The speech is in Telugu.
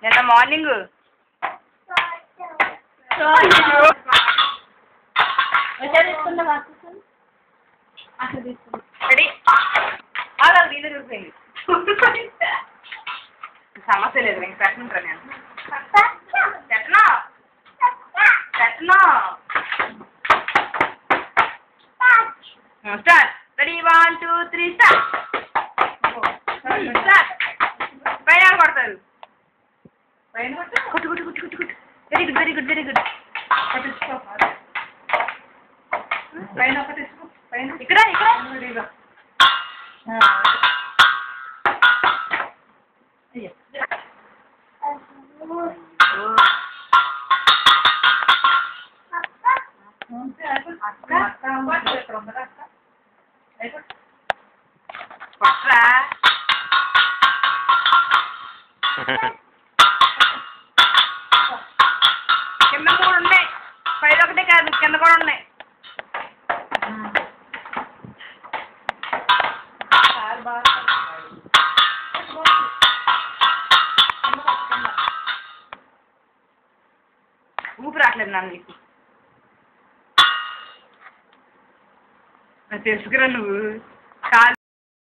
నిన్న మార్నింగ్ రెడీ అలా వీళ్ళు చూసిపోయింది సమస్య లేదు ఇంక పెట్టనుంటా నేను పెట్టనా స్టార్ట్ రెడీ 1 2 3 స్టార్ట్ పైన కొడతారు కొట్టు కొట్టు కొట్టు కొట్టు కొట్టు very good very good very good పైన ఇక్కడ ఇక్కడ కింద 3 ఉన్నాయి పైన ఒకటే కాదు కింద కూడా ఉన్నాయి ఊపి రావట్లేదు నన్ను నీకు తెలుసుకురా నువ్వు కాలు